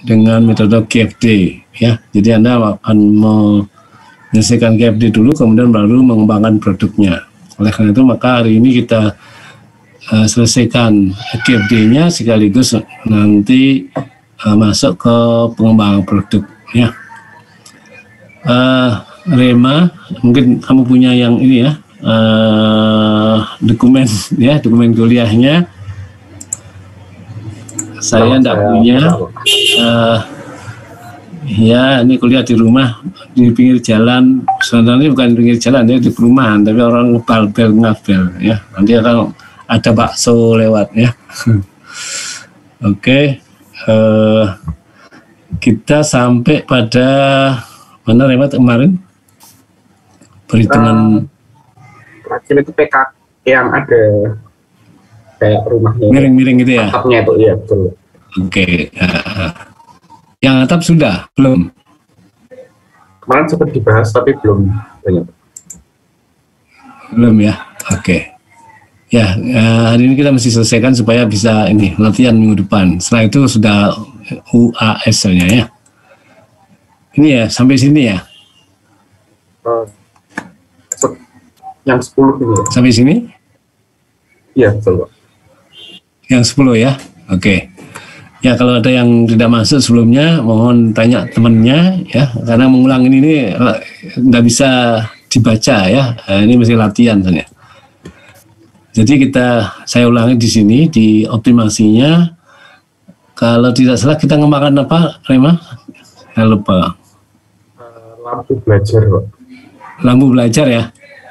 dengan metode KFD ya. Jadi Anda akan menyelesaikan KFD dulu, kemudian baru mengembangkan produknya. Oleh karena itu maka hari ini kita selesaikan KFD-nya sekaligus nanti masuk ke pengembangan produk ya. Rema, mungkin kamu punya yang ini ya, dokumen ya, dokumen kuliahnya. Saya tidak punya. Ya, ini kuliah di rumah di pinggir jalan. Sebenarnya bukan di pinggir jalan, ya di perumahan, tapi orang ngabel ya. Nanti akan ada bakso lewat ya. Oke, kita sampai pada mana Remat kemarin? Perhitungan terakhir itu PK yang ada kayak rumahnya miring-miring gitu ya? Atapnya itu, ya betul. Oke. Yang atap sudah? Belum? Kemarin sempat dibahas tapi belum banyak. Belum ya? Oke. Ya, hari ini kita mesti selesaikan supaya bisa ini latihan minggu depan. Setelah itu sudah UAS-nya ya. Ini ya, sampai sini ya? Yang 10 ini ya? Sampai sini? Iya, betul Pak. Yang 10 ya? Oke. Ya, kalau ada yang tidak masuk sebelumnya, mohon tanya temannya ya, karena mengulang ini tidak bisa dibaca ya. Ini mesti latihan soalnya. Jadi saya ulangi di sini, di optimasinya. Kalau tidak salah kita ngembangkan apa, Rema? Saya lupa. Lampu belajar Pak. Lampu belajar ya?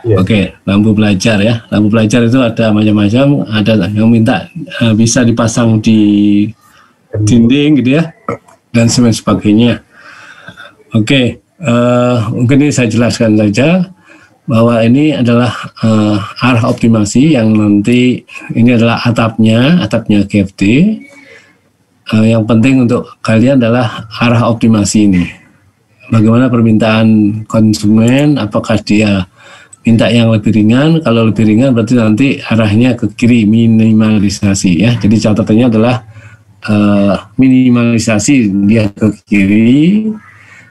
Ya. Oke, lampu belajar ya. Lampu belajar itu ada macam-macam. Ada yang minta bisa dipasang di dinding gitu ya, dan sebagainya. Oke, mungkin ini saya jelaskan saja bahwa ini adalah arah optimasi yang nanti ini adalah atapnya KFD. Yang penting untuk kalian adalah arah optimasi ini. Bagaimana permintaan konsumen, apakah dia minta yang lebih ringan? Kalau lebih ringan berarti nanti arahnya ke kiri, minimalisasi ya. Jadi catatannya adalah minimalisasi dia ke kiri,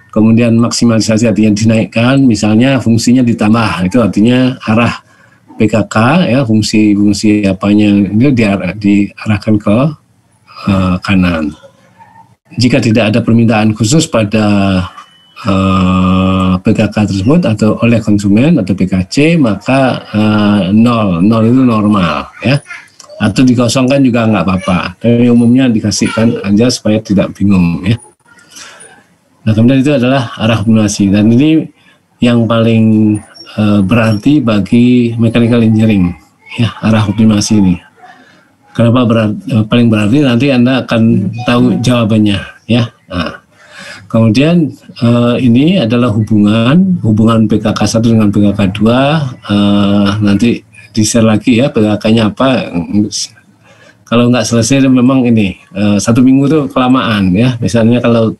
kemudian maksimalisasi artinya dinaikkan, misalnya fungsinya ditambah, itu artinya arah PKK ya, fungsi apanya ini diarahkan ke kanan. Jika tidak ada permintaan khusus pada PKK tersebut atau oleh konsumen atau PKC, maka 0 itu normal ya, atau dikosongkan juga nggak apa-apa, tapi umumnya dikasihkan aja supaya tidak bingung ya. Nah, kemudian itu adalah arah optimasi, dan ini yang paling berarti bagi mechanical engineering ya, arah optimasi ini. Kenapa paling berarti? Nanti Anda akan tahu jawabannya ya. Nah, kemudian ini adalah hubungan PKK 1 dengan PKK 2. Nanti di-share lagi ya PKK-nya apa. Kalau nggak selesai memang ini 1 minggu itu kelamaan ya. Misalnya kalau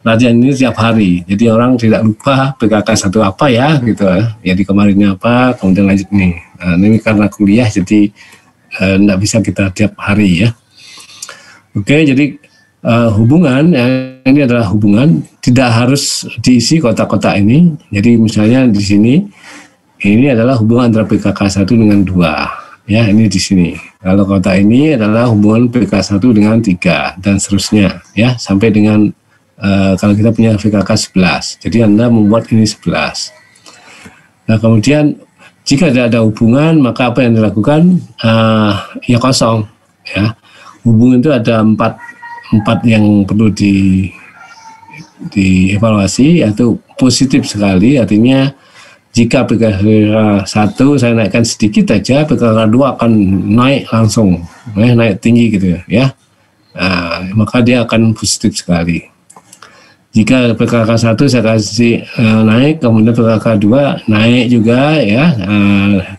latihan ini tiap hari, jadi orang tidak lupa PKK 1 apa ya gitu ya. Jadi kemarinnya apa, kemudian lanjut nih. Nah, ini karena kuliah jadi nggak bisa kita tiap hari ya. Oke, jadi hubungan ya, ini adalah hubungan, tidak harus diisi kotak-kotak ini. Jadi misalnya di sini ini adalah hubungan antara PKK 1 dengan 2 ya, ini di sini. Kalau kotak ini adalah hubungan PKK 1 dengan 3 dan seterusnya ya, sampai dengan kalau kita punya PKK 11. Jadi Anda membuat ini 11. Nah, kemudian jika tidak ada hubungan, maka apa yang dilakukan? Ya kosong ya. Hubungan itu ada empat yang perlu dievaluasi, yaitu positif sekali, artinya jika PKK 1 saya naikkan sedikit aja, PKK 2 akan naik langsung, naik tinggi gitu ya. Maka dia akan positif sekali. Jika PKK 1 saya kasih naik, kemudian PKK 2 naik juga ya,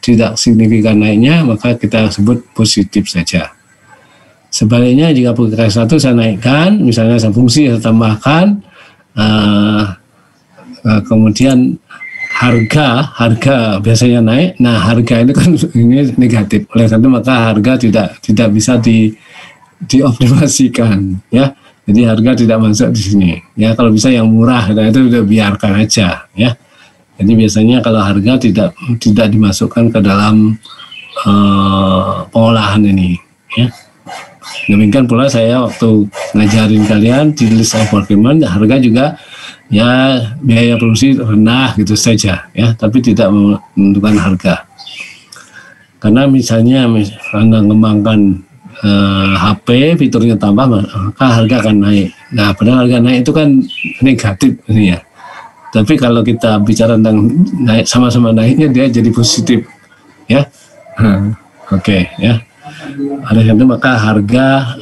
tidak signifikan naiknya, maka kita sebut positif saja. Sebaliknya jika PKK 1 saya naikkan, misalnya fungsi saya tambahkan, kemudian harga biasanya naik, nah harga itu kan ini negatif, oleh karena itu maka harga tidak bisa dioptimasikan ya. Jadi harga tidak masuk di sini. Ya, kalau bisa yang murah, nah itu udah biarkan aja, ya. Jadi biasanya kalau harga tidak dimasukkan ke dalam pengolahan ini, ya. Demikian pula saya waktu ngajarin kalian di list of procurement, harga juga ya biaya produksi rendah gitu saja, ya, tapi tidak menentukan harga. Karena misalnya Anda mengembangkan HP, fiturnya tambah, maka harga akan naik. Nah, padahal harga naik itu kan negatif ini ya. Tapi kalau kita bicara tentang naik, sama-sama naiknya, dia jadi positif, ya. Oke, ya. Oleh itu maka harga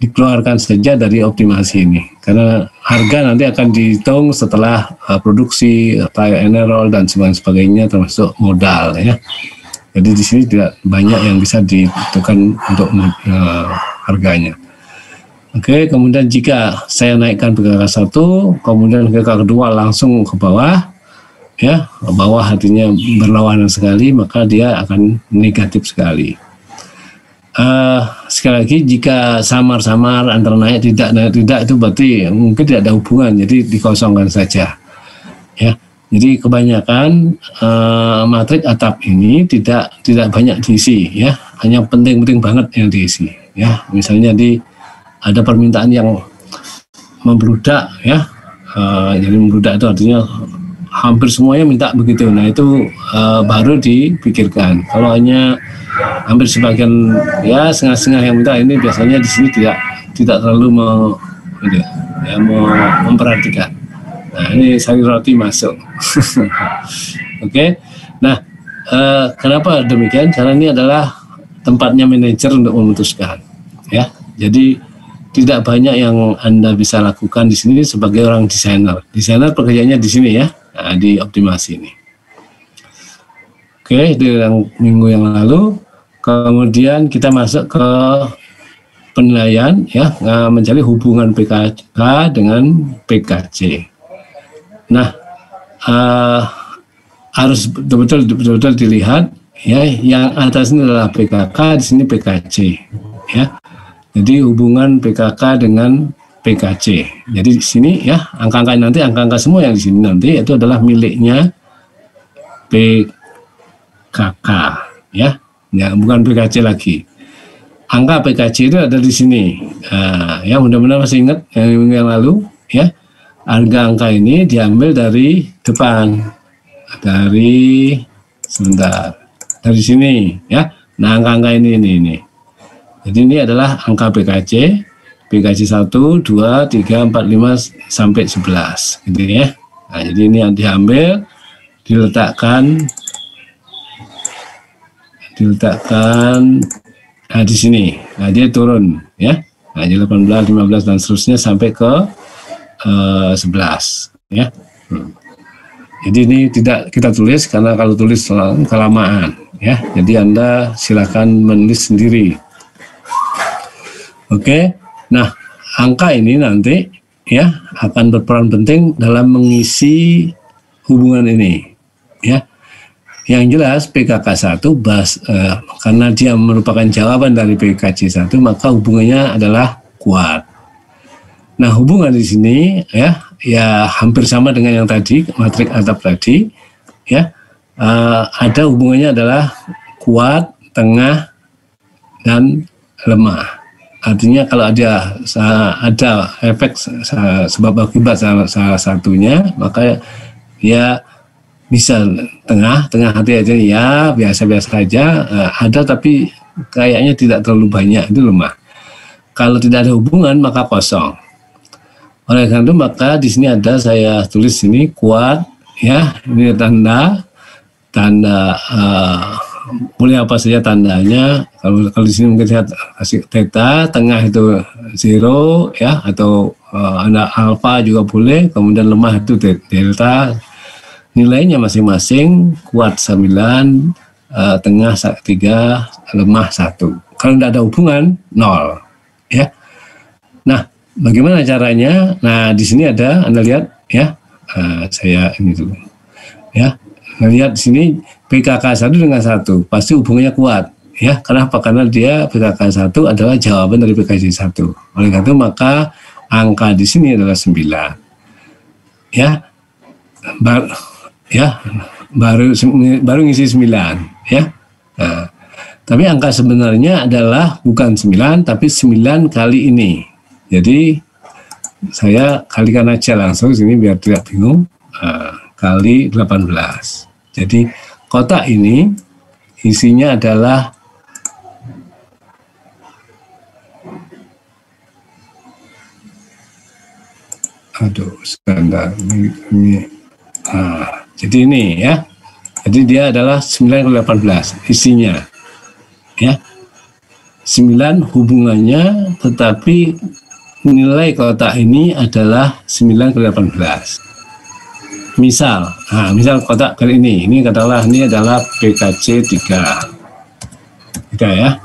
dikeluarkan saja dari optimasi ini, karena harga nanti akan dihitung setelah produksi, trial and error dan sebagainya, termasuk modal, ya. Jadi di sini tidak banyak yang bisa ditentukan untuk harganya. Oke, kemudian jika saya naikkan PKK 1, kemudian PKK kedua langsung ke bawah, ya, bawah artinya berlawanan sekali, maka dia akan negatif sekali. Sekali lagi, jika samar-samar antara naik tidak itu berarti mungkin tidak ada hubungan, jadi dikosongkan saja, ya. Jadi kebanyakan matrik atap ini tidak banyak diisi, ya, hanya penting-penting banget yang diisi, ya. Misalnya ada permintaan yang membludak, ya, jadi membludak itu artinya hampir semuanya minta begitu. Nah itu baru dipikirkan. Kalau hanya hampir sebagian, ya, setengah-setengah yang minta, ini biasanya di sini tidak terlalu memperhatikan. Nah, ini sari roti masuk. Oke. Nah, kenapa demikian? Karena ini adalah tempatnya manajer untuk memutuskan, ya. Jadi tidak banyak yang Anda bisa lakukan di sini sebagai orang desainer. Desainer pekerjaannya di sini, ya. Nah, di optimasi ini. Oke, itu yang minggu yang lalu. Kemudian kita masuk ke penilaian, ya, mencari hubungan PKK dengan PKC. Nah, harus betul-betul dilihat, ya, yang atas ini adalah PKK, di sini PKC, ya. Jadi hubungan PKK dengan PKC. Jadi di sini, ya, angka-angka semua yang di sini nanti itu adalah miliknya PKK, ya, bukan PKC lagi. Angka PKC itu ada di sini. Ya, mudah-mudahan masih ingat yang lalu, ya. Angka ini diambil dari depan, dari sini, ya. Nah, angka ini. Jadi ini adalah angka PKC 1, 2, 3, 4, 5 sampai 11, gitu, ya. Nah, jadi ini yang diambil, diletakkan di sini. Nah, dia turun, ya. Nah, jadi 18, 15 dan seterusnya sampai ke 11, ya. Jadi ini tidak kita tulis, karena kalau tulis kelamaan, ya. Jadi Anda silakan menulis sendiri. Oke. Nah, angka ini nanti, ya, akan berperan penting dalam mengisi hubungan ini, ya. Yang jelas PKK 1 karena dia merupakan jawaban dari PKC 1, maka hubungannya adalah kuat. Nah, hubungan di sini, ya hampir sama dengan yang tadi, matrik atap tadi, ya. Ada hubungannya adalah kuat, tengah, dan lemah. Artinya kalau ada efek sebab akibat salah satunya, maka ya bisa tengah hati aja, ya, biasa-biasa aja, ada tapi kayaknya tidak terlalu banyak, itu lemah. Kalau tidak ada hubungan maka kosong. Oleh karena itu maka di sini ada, saya tulis ini kuat, ya, ini tanda boleh apa saja tandanya. Kalau di sini mungkin saya kasih theta, tengah itu 0, ya, atau ada alfa juga boleh, kemudian lemah itu delta. Nilainya masing-masing kuat 9, tengah 3, lemah 1. Kalau tidak ada hubungan 0, ya. Nah, bagaimana caranya? Nah, di sini ada, Anda lihat, ya. Saya ini dulu, ya. Anda lihat di sini PKK 1 dengan 1 pasti hubungannya kuat, Ya, kenapa? Karena dia PKK 1 adalah jawaban dari PKJ 1. Oleh karena itu maka angka di sini adalah 9. Ya. Baru ngisi 9, ya. Nah, tapi angka sebenarnya adalah bukan 9 tapi 9 kali ini. Jadi saya kalikan aja langsung sini biar tidak bingung. Kali 18. Jadi kotak ini isinya adalah sebentar ini. Jadi ini ya. Jadi dia adalah 9 kali 18 isinya. Ya. 9 hubungannya, tetapi nilai kotak ini adalah 9 kali 18. Misal kotak kali ini katakanlah ini adalah PKC 3. Gitu ya.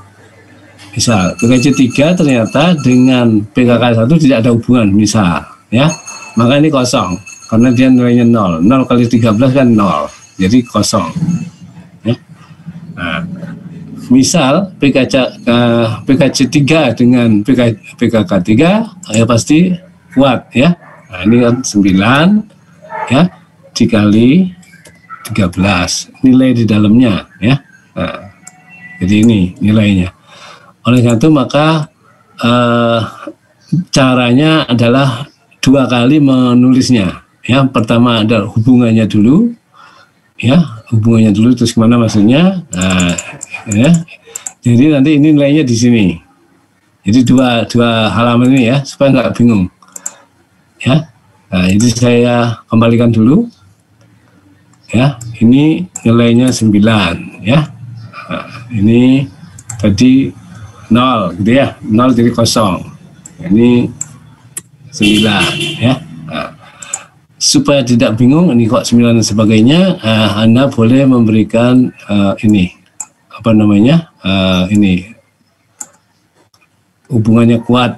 Misal PKC 3 ternyata dengan PKK 1 tidak ada hubungan, misal ya. Maka ini kosong karena dia nilainya 0. 0 kali 13 kan 0. Jadi kosong. Ya. Nah, misal PKC 3 dengan PKK 3 ya pasti kuat ya. Nah, ini kan 9 ya dikali 13 nilai di dalamnya ya. Nah, jadi ini nilainya. Oleh karena itu maka caranya adalah 2 kali menulisnya. Ya, pertama ada hubungannya dulu. Ya, hubungannya dulu terus kemana maksudnya? Nah, ya. Jadi nanti ini nilainya di sini. Jadi dua halaman ini ya supaya nggak bingung. Ya, nah ini saya kembalikan dulu. Ya, ini nilainya 9 ya. Nah, ini tadi 0 gitu ya, 0 jadi kosong. Ini 9 ya. Nah, supaya tidak bingung ini kok 9 dan sebagainya, Anda boleh memberikan ini apa namanya, ini hubungannya kuat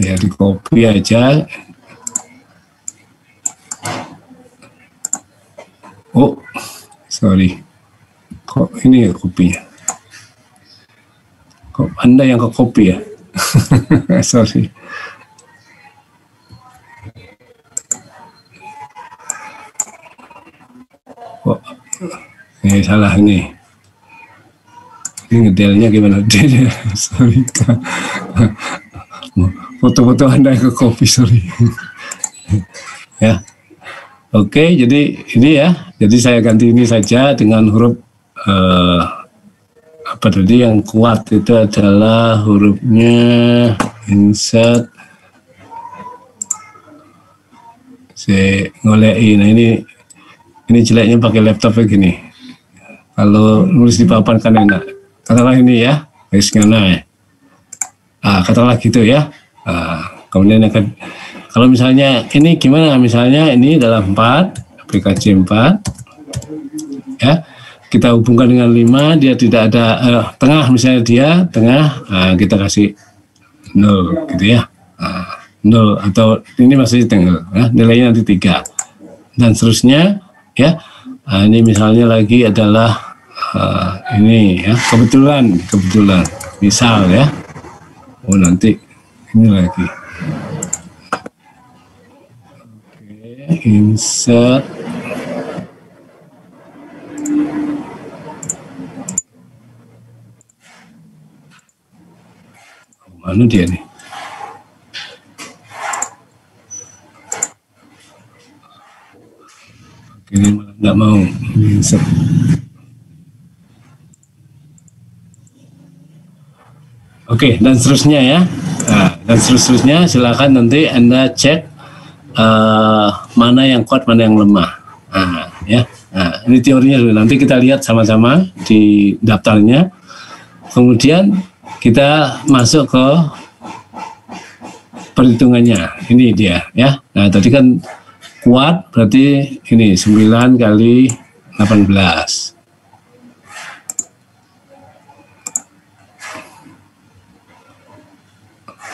ya, di copy aja. Oh sorry, kok ini kopinya, kok Anda yang ke copy ya. Sorry. Oh, ini salah ini ngedelnya gimana? Sorry, foto-foto Anda ke copy, sorry. Ya, oke, jadi ini ya, jadi saya ganti ini saja dengan huruf apa tadi yang kuat itu adalah hurufnya insert. Saya ngolei, nah ini jeleknya pakai laptop kayak gini. Kalau nulis di papan kan enak. Katakanlah ini ya, garis ngana ya. Katakanlah gitu ya. Kemudian akan, kalau misalnya ini gimana? Misalnya ini adalah 4, PKC 4. Ya, kita hubungkan dengan 5, dia tidak ada tengah, misalnya dia tengah, kita kasih 0 gitu ya. 0 atau ini masih tengah, ya, nilainya nanti 3 dan seterusnya ya. Ini misalnya lagi adalah ini ya, kebetulan misal ya. Oh nanti ini lagi. Oke, insert. Mana dia nih? Ini malah nggak mau insert. Oke, dan seterusnya ya. Dan seterusnya silakan nanti Anda cek mana yang kuat, mana yang lemah. Ya. Ini teorinya dulu. Nanti kita lihat sama-sama di daftarnya. Kemudian kita masuk ke perhitungannya. Ini dia ya. Nah, tadi kan kuat berarti ini 9 kali 18.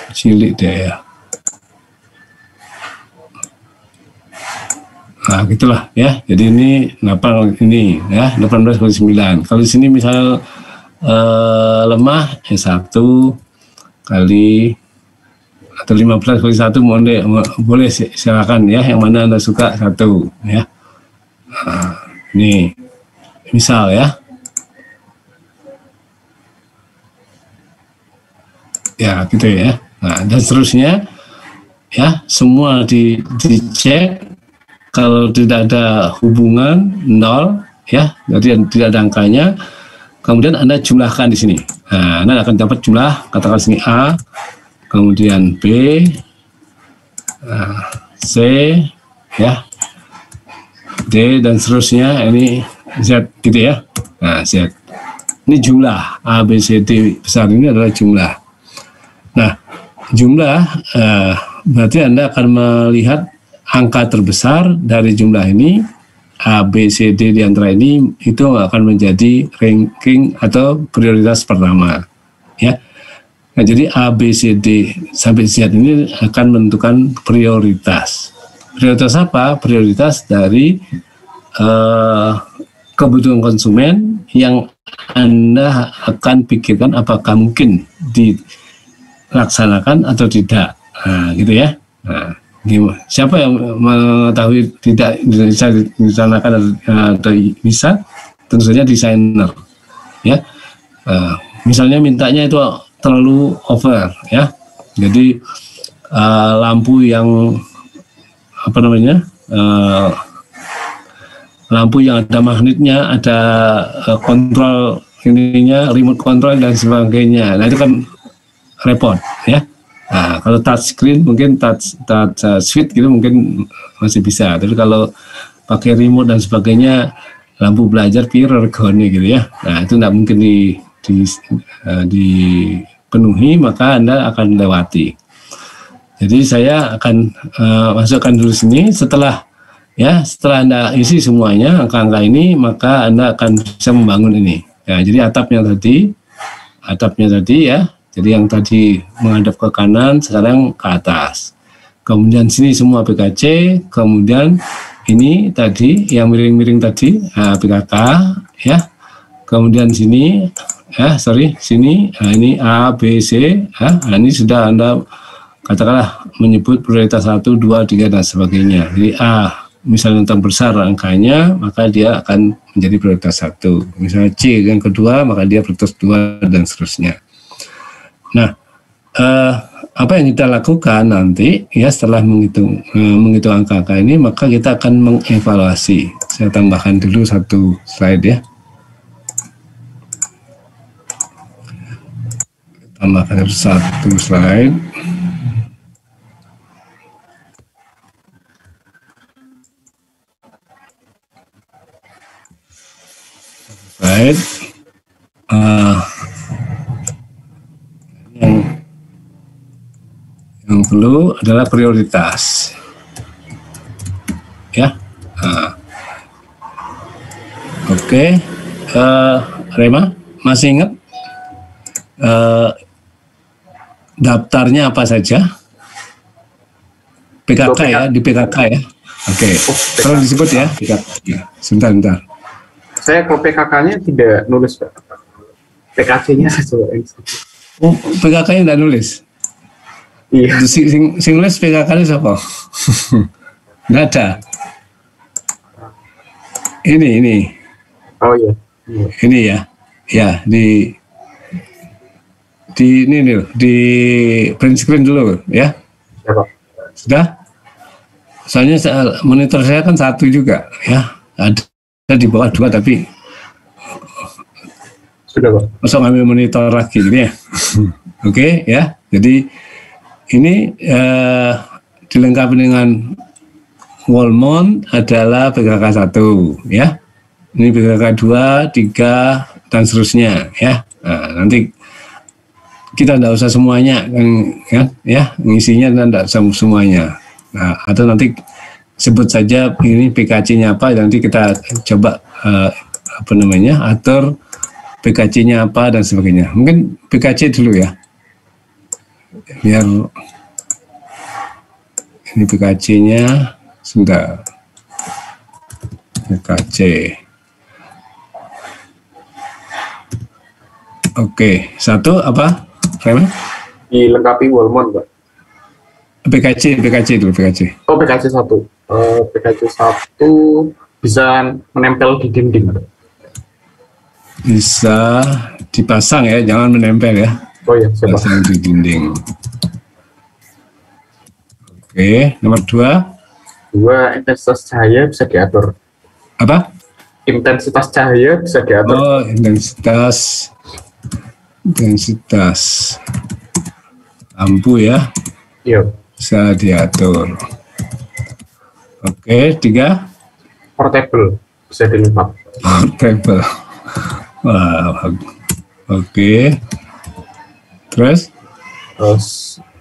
Cilik deh ya. Nah, gitulah ya. Jadi ini 8 ini ya, 18 kali 9. Kalau di sini misal lemah ya 1 kali atau 15 kali 1 boleh silakan ya, yang mana Anda suka 1 ya. Nah, ini misal ya. Ya gitu ya. Nah, dan seterusnya ya, semua dicek. Kalau tidak ada hubungan 0 ya, jadi tidak ada angkanya. Kemudian Anda jumlahkan di sini. Nah, Anda akan dapat jumlah, katakan sini A, kemudian B, C, ya, D, dan seterusnya. Ini Z gitu ya. Nah, Z. Ini jumlah A, B, C, D besar ini adalah jumlah. Nah, jumlah berarti Anda akan melihat angka terbesar dari jumlah ini, A, B, C, D di antara ini, itu akan menjadi ranking atau prioritas pertama. Ya. Nah, jadi A, B, C, D sampai Z ini akan menentukan prioritas. Prioritas apa? Prioritas dari kebutuhan konsumen yang Anda akan pikirkan apakah mungkin dilaksanakan atau tidak. Nah, gitu ya. Nah, siapa yang mengetahui tidak bisa dilaksanakan atau bisa? Tentu saja desainer. Ya. Misalnya mintanya itu terlalu over ya. Jadi lampu yang lampu yang ada magnetnya, ada kontrol ininya, remote control dan sebagainya. Nah, itu kan repot ya. Nah, kalau touch screen mungkin touch switch gitu mungkin masih bisa. Tapi kalau pakai remote dan sebagainya, lampu belajar piro regane gitu ya. Nah, itu tidak mungkin dipenuhi, maka Anda akan lewati. Jadi saya akan masukkan dulu sini. Setelah Anda isi semuanya angka-angka ini, maka Anda akan bisa membangun ini. Ya, jadi atapnya tadi ya. Jadi yang tadi menghadap ke kanan, sekarang ke atas. Kemudian sini semua PKC, kemudian ini tadi yang miring-miring tadi PKK ya. Kemudian sini sini ini A, B, C. Nah, ini sudah Anda katakanlah menyebut prioritas 1, 2, 3 dan sebagainya. Jadi A misalnya terbesar angkanya, maka dia akan menjadi prioritas 1. Misalnya C yang kedua, maka dia prioritas 2 dan seterusnya. Nah, apa yang kita lakukan nanti ya setelah menghitung angka-angka ini, maka kita akan mengevaluasi. Saya tambahkan dulu 1 slide ya. Tambahkan 1 slide. Yang perlu adalah prioritas ya. Oke. Rema masih ingat daftarnya apa saja? PKK ya, di PKK ya. Oke. Kalau disebut ya PKK. Sebentar. Saya kalau PKK-nya tidak nulis, Pak. PKC-nya sesuai. Oh, PKK-nya tidak nulis? Iya. Sing nulis PKK-nya siapa? Nggak ada. Ini. Oh iya. Ini ya. Ya, di ini nih, di print screen dulu ya. Ya, Pak. Sudah? Soalnya monitor saya kan 1 juga ya. Ada di bawah 2 tapi sudah, Pak. Masuk ngambil monitor lagi gitu ya. Oke ya. Jadi ini dilengkapi dengan wall mount adalah PKK 1 ya. Ini PKK 2, 3 dan seterusnya ya. Nah, nanti kita tidak usah semuanya kan ya, ngisinya tidak usah semuanya. Nah, atau nanti sebut saja ini PKC-nya apa, nanti kita coba atur PKC-nya apa dan sebagainya. Mungkin PKC dulu ya, biar ini PKC-nya sudah PKC. Oke, satu apa? Rema? Dilengkapi wall mount, Pak. PKC itu PKC. Oh, PKC 1. PKC 1 bisa menempel di dinding. Bisa dipasang ya, jangan menempel ya. Oh ya, siapa? Pasang di dinding. Oke, nomor 2. 2, intensitas cahaya bisa diatur. Apa? Intensitas cahaya bisa diatur. Oh, intensitas lampu ya, Iya. bisa diatur. Oke, 3. Portable bisa dilipat. Portable. Wah, oke. Terus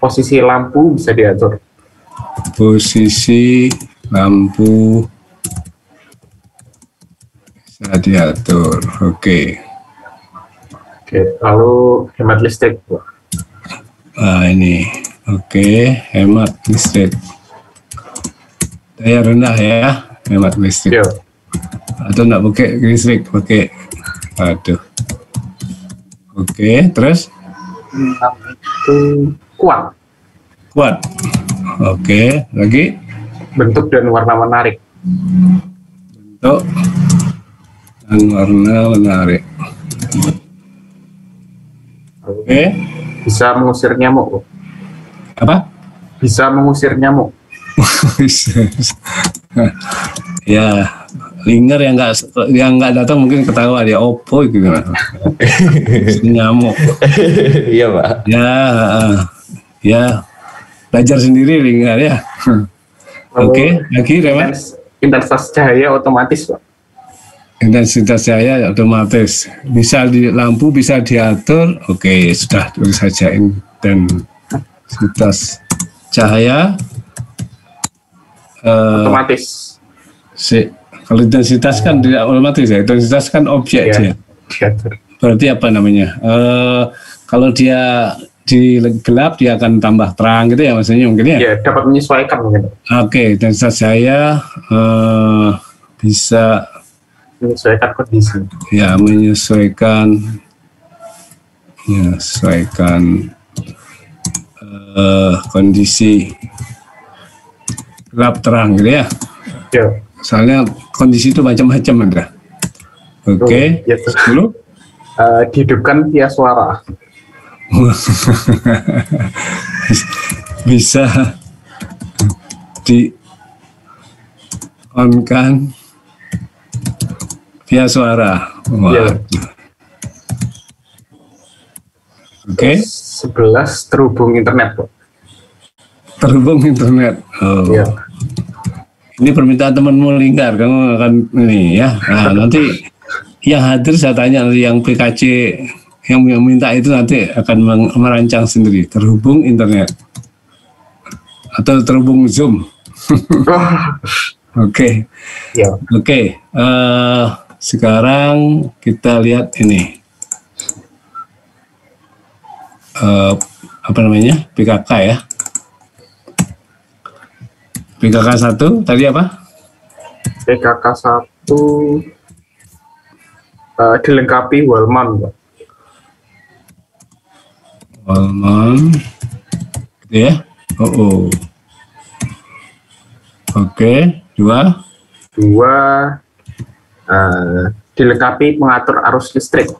Posisi lampu bisa diatur. posisi lampu bisa diatur. Oke. Oke, lalu hemat listrik, Pak. Ini. Oke, hemat listrik. Daya rendah ya, hemat listrik. Iya. Atau nggak pakai listrik, pakai. Aduh. Oke, terus 6 itu kuat. kuat. Oke, lagi Bentuk dan warna menarik. bentuk dan warna menarik. Oke, Bisa mengusir nyamuk. apa? Bisa mengusir nyamuk. Ya, linger yang nggak datang mungkin ketawa dia Oppo gitu. Nyamuk. Iya, Pak. Ya, belajar sendiri linger ya. Oke, lagi Rema. Intensitas cahaya otomatis, Pak. Intensitas cahaya otomatis, bisa di lampu bisa diatur. Oke, sudah tulis saja intensitas cahaya Otomatis. kalau intensitas kan tidak otomatis ya, intensitas kan objek Iya, dia. diatur. Berarti apa namanya? Kalau dia di gelap dia akan tambah terang gitu ya, maksudnya mungkin ya. Ya, dapat menyesuaikan mungkin. Oke, intensitas cahaya bisa Menyesuaikan kondisi. ya menyesuaikan kondisi gelap terang gitu ya. Ya. Soalnya kondisi itu macam-macam ada. Oke, Ya, 10. dihidupkan via suara. Bisa di on kan via suara. Wah. Ya. Oke, 11 terhubung internet, Pak. terhubung internet. Oh. Ya. Ini permintaan temanmu Lingkar, kamu akan ini ya. Nah, nanti yang hadir saya tanya, nanti yang PKC yang minta itu nanti akan merancang sendiri, terhubung internet atau terhubung Zoom. Oke. Ya. Oke. Sekarang kita lihat ini. Apa namanya? PKK ya. PKK 1 tadi apa? PKK 1 dilengkapi wall mount, Pak. Wall mount. Gitu ya. Oke, 2. 2 dilengkapi pengatur arus listrik.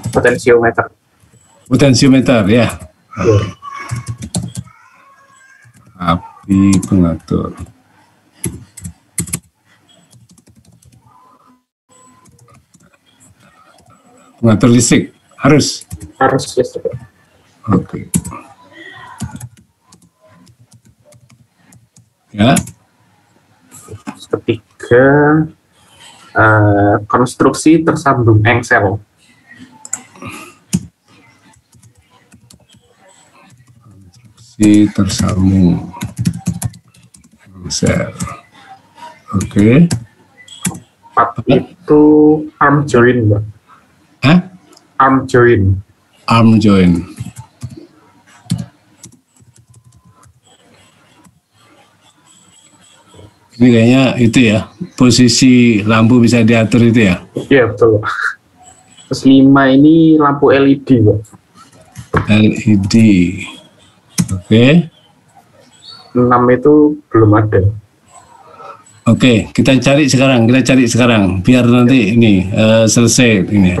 Potensiometer. Potensiometer ya. Ya. Api pengatur. Pengatur listrik harus. Arus listrik. Oke. Ya. Ketiga, konstruksi tersambung engsel. Si tersambung sel. Oke. 4 itu arm join, Mbak. Hah? Arm join. Arm join. Ini kayaknya itu ya, posisi lampu bisa diatur itu ya. Iya, betul. Terus 5 ini lampu LED, Pak. LED. Oke. 6 itu belum ada. Oke, kita cari sekarang, biar nanti ini selesai ini.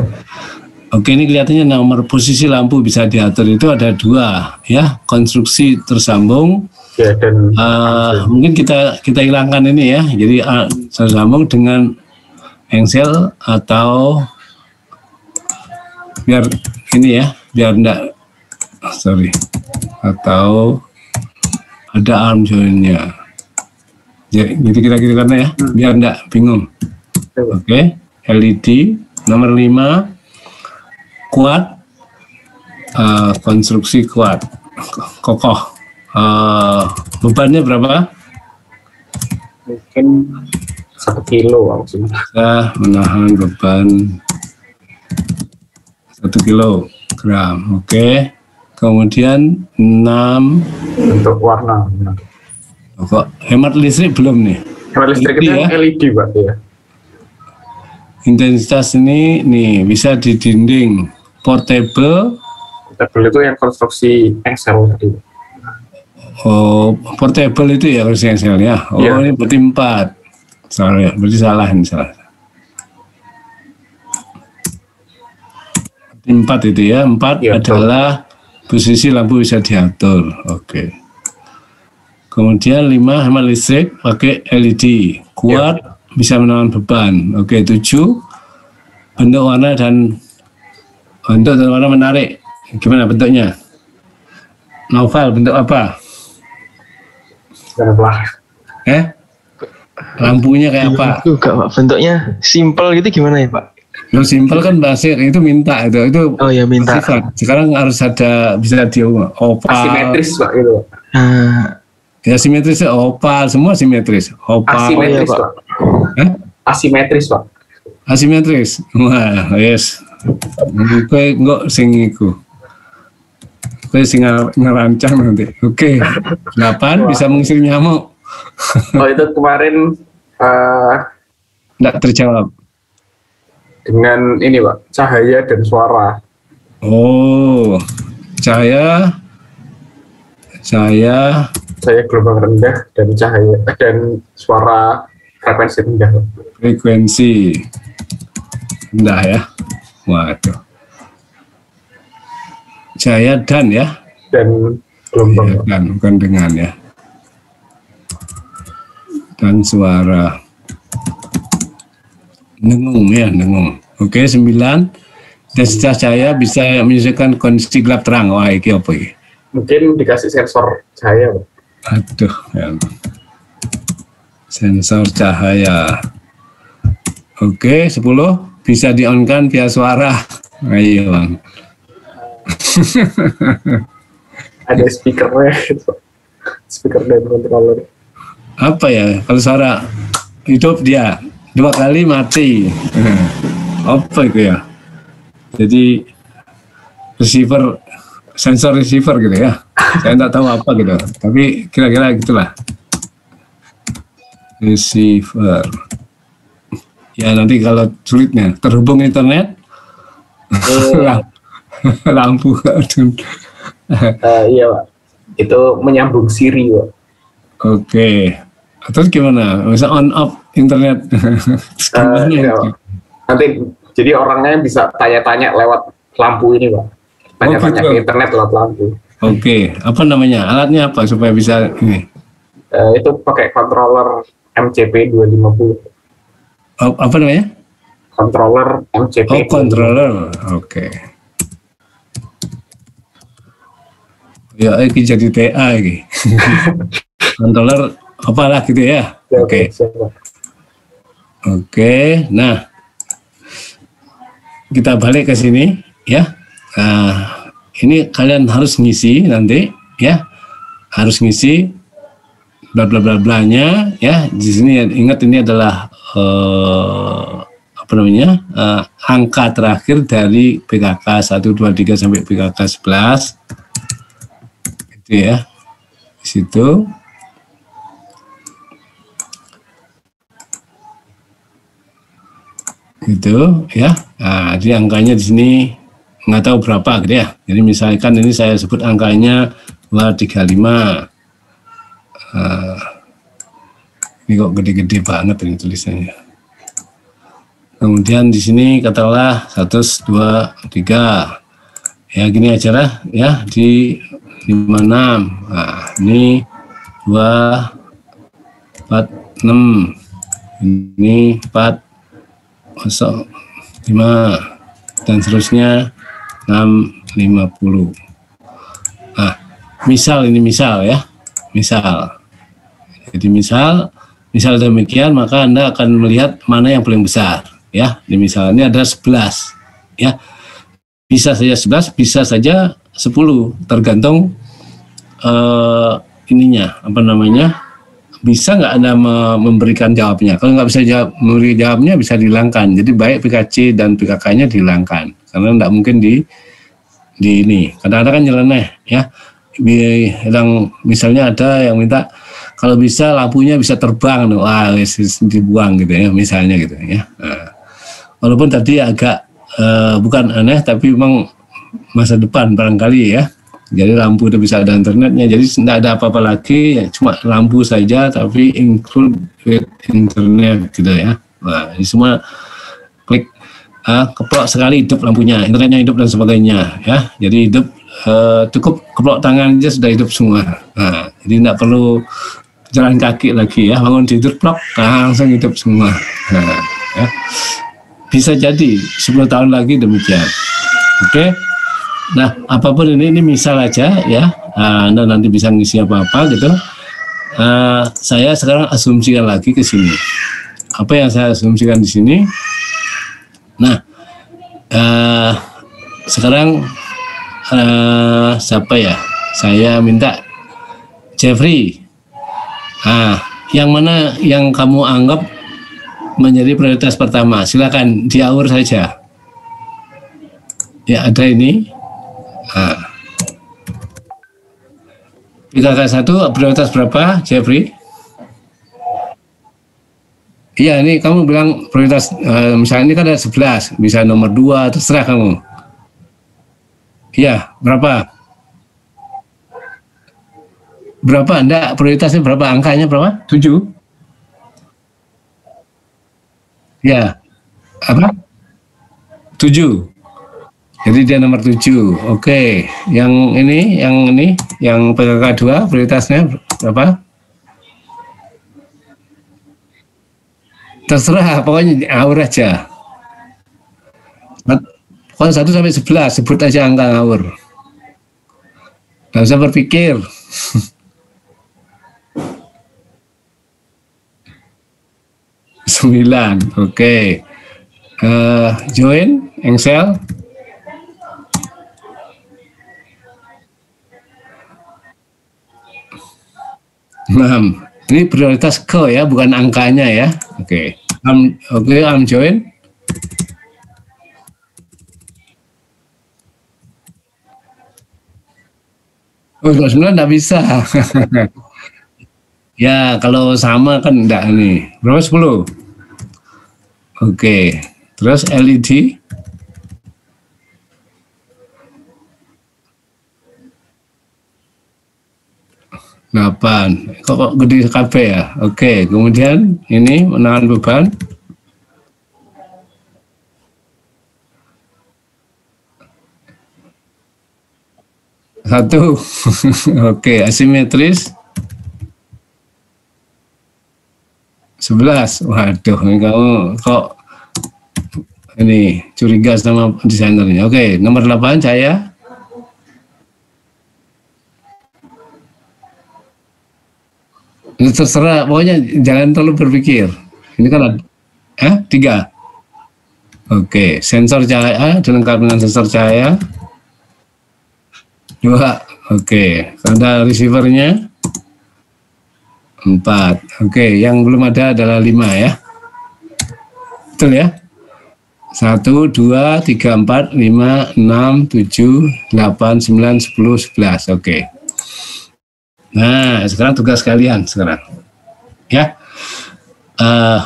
Oke, ini kelihatannya nomor posisi lampu bisa diatur itu ada 2, ya, konstruksi tersambung. Ya, dan Mungkin kita hilangkan ini ya, jadi tersambung dengan engsel atau biar ini ya, biar enggak, atau ada arm joinnya. Jadi gitu kira-kira karena ya, biar enggak bingung. Oke, LED nomor 5 kuat, konstruksi kuat, kokoh. Bebannya berapa? mungkin 1 kilo maksudnya. Bisa menahan beban 1 kilogram. Oke. Kemudian 6. Untuk warna. Kok hemat listrik belum nih? Hemat listrik itu ya? LED, Pak, ya. Intensitas ini nih bisa di dinding portable. Portable itu yang konstruksi engsel tadi. Oh, portable itu ya konstruksi engsel ya. Oh, Iya. ini berarti 4. Sorry, berarti salah ini salah. 4 itu ya. 4 Iya, adalah posisi lampu bisa diatur. Oke. Kemudian 5 hemat listrik pakai LED kuat, bisa menahan beban. Oke, 7 bentuk warna dan warna menarik. Gimana bentuknya? Novel bentuk apa? Janganlah. Lampunya kayak apa? Juga Pak, bentuknya simple gitu gimana ya Pak? Lo simpel kan bahasa itu minta itu. Oh ya minta. Sifat. Sekarang harus ada bisa di opal. Asimetris, Pak, gitu. Ya simetris, opal, semua simetris. Opal. Asimetris, Pak. Pak. Asimetris, Pak. Asimetris. Wah, yes. Kowe enggak sing iku. Kowe sing ngerancang nanti. Oke. 8 bisa mengusir nyamuk. Oh, itu kemarin Enggak terjawab. dengan ini, Pak, cahaya dan suara. Oh. Cahaya Saya gelombang rendah dan cahaya dan suara frekuensi rendah. frekuensi rendah ya. Waduh. Cahaya dan ya. Dan gelombang. Ya, dan bukan dengan ya. Dan suara dengung ya, dengung. Oke, 9. Intensitas cahaya bisa menunjukkan kondisi gelap terang. Wah, ini apa ini? Mungkin dikasih sensor cahaya, Pak. Aduh, ya. Sensor cahaya. Oke, 10 bisa di-on-kan via suara. Ayo, Bang. Ada speakernya, gitu. Speaker dan controller. Apa ya? Kalau suara hidup dia 2 kali mati. Apa itu ya? Jadi receiver, sensor receiver gitu ya. Saya tidak tahu apa gitu. Tapi kira-kira gitulah. Receiver. Ya nanti kalau sulitnya terhubung internet, lampu. Iya, Pak. Itu menyambung Siri, Pak. Oke. Terus gimana? Bisa on off internet? Gimana Iya, itu? Pak. Nanti jadi orangnya bisa tanya-tanya lewat lampu ini, Pak. Tanya-tanya gitu. ke internet lewat lampu. Oke. Apa namanya? Alatnya apa supaya bisa ini? Itu pakai controller MCP 250. Apa namanya? Controller MCP. Oh, controller. Oke. Ya, ini jadi TA ini. Controller apalah gitu ya. Oke. Siap. Oke. Nah, kita balik ke sini ya. Ini kalian harus ngisi nanti ya. Harus ngisi bla bla bla blanya ya. Di sini ingat ini adalah apa namanya? Angka terakhir dari PKK 1 2 3 sampai PKK 11. Itu ya. Di situ. gitu ya. Nah, jadi angkanya di sini nggak tahu berapa gitu ya. Jadi misalkan ini saya sebut angkanya 235. Ini kok gede-gede banget ini tulisannya. Kemudian di sini katakanlah 100, 2, 3. Ya gini aja lah ya, di 56. Nah, ini 2, 4, 6. Ini 4, 0, 5 dan seterusnya 6, 50. Nah, misal ini misal ya. Misal. Jadi misal demikian, maka Anda akan melihat mana yang paling besar ya. Di misalnya ada 11 ya. Bisa saja 11, bisa saja 10, tergantung ininya apa namanya. Bisa nggak Anda memberikan jawabnya? Kalau nggak bisa memberi jawabnya, bisa dihilangkan. Jadi baik PKC dan PKK-nya dihilangkan karena nggak mungkin di ini. Kadang-kadang kan nyeleneh ya. Yang misalnya ada yang minta kalau bisa lampunya bisa terbang, wah dibuang gitu ya, misalnya gitu ya. Nah, walaupun tadi agak bukan aneh, tapi memang masa depan barangkali ya. Jadi lampu udah bisa ada internetnya, jadi tidak ada apa-apa lagi, ya, cuma lampu saja, tapi include with internet gitu ya. Nah, ini semua klik, keplok sekali hidup lampunya, internetnya hidup dan sebagainya ya. Jadi hidup cukup keplok tangan aja sudah hidup semua. Nah, jadi tidak perlu jalan kaki lagi ya, bangun tidur plok langsung hidup semua. Nah, ya. Bisa jadi 10 tahun lagi demikian. Oke. Nah, apapun ini misal aja ya. Anda nanti bisa ngisi apa-apa gitu. Saya sekarang asumsikan lagi ke sini. Apa yang saya asumsikan di sini? Nah, sekarang siapa ya? Saya minta Jeffrey. Yang mana yang kamu anggap menjadi prioritas pertama? Silakan diaur saja. Ya, ada ini. PKK 1 prioritas berapa, Jeffrey? Iya, ini kamu bilang prioritas, misalnya ini kan ada 11, bisa nomor 2, terserah kamu. Iya, berapa? Berapa? Enggak, prioritasnya berapa? Angkanya berapa? 7? Ya, apa? 7. Jadi dia nomor 7. Oke. Yang yang PKK 2 prioritasnya berapa? Terserah, pokoknya aur aja. Pokoknya 1 sampai 11, sebut aja angka ngawur. Nggak usah berpikir. Sembilan, oke. Join, Excel. 6. Ini prioritas ke ya, bukan angkanya ya. Oke. I'm join. Oh, 29 enggak bisa. Ya, kalau sama kan enggak nih. Berapa 10? Oke. Terus LED 8. Kok gede KB ya? Oke, kemudian ini menahan beban. Satu. Oke, asimetris 11. Waduh, ini kamu kok ini curiga sama desainernya. Oke, nomor 8 saya. Ini terserah, pokoknya jangan terlalu berpikir. Ini kan ada 3. Oke, sensor cahaya dilengkapi dengan sensor cahaya. 2. Oke, ada receivernya. 4. Oke, yang belum ada adalah 5 ya. Betul ya? 1, 2, 3, 4, 5, 6, 7, 8, 9, 10, 11. Oke. Nah, sekarang tugas kalian sekarang. Ya.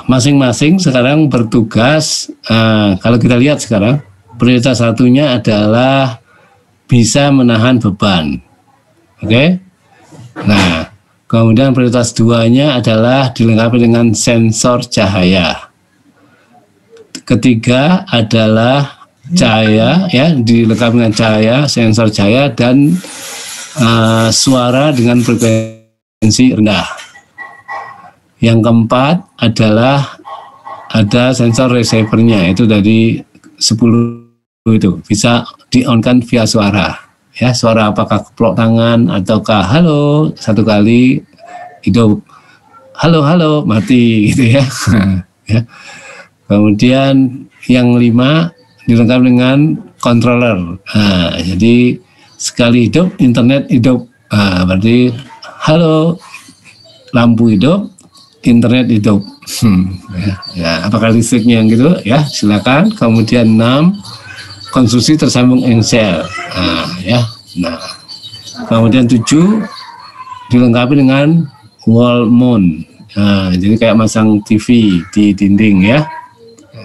masing-masing sekarang bertugas. Kalau kita lihat sekarang, prioritas satunya adalah bisa menahan beban. Oke? Nah, kemudian prioritas duanya adalah dilengkapi dengan sensor cahaya. Ketiga adalah cahaya, ya, dilengkapi dengan cahaya, sensor cahaya, dan suara dengan frekuensi rendah. Yang keempat adalah ada sensor receivernya, itu dari 10 itu bisa di-on-kan via suara. Ya, suara apakah keplok tangan ataukah halo satu kali hidup, halo mati gitu ya. Ya. Kemudian yang 5 dilengkapi dengan controller. Jadi sekali hidup internet hidup. Berarti halo lampu hidup, internet hidup. Ya, apakah listriknya yang gitu ya, silakan. Kemudian 6 konstruksi tersambung engsel. Ya. Nah, kemudian 7 dilengkapi dengan wall mount. Jadi kayak masang TV di dinding ya.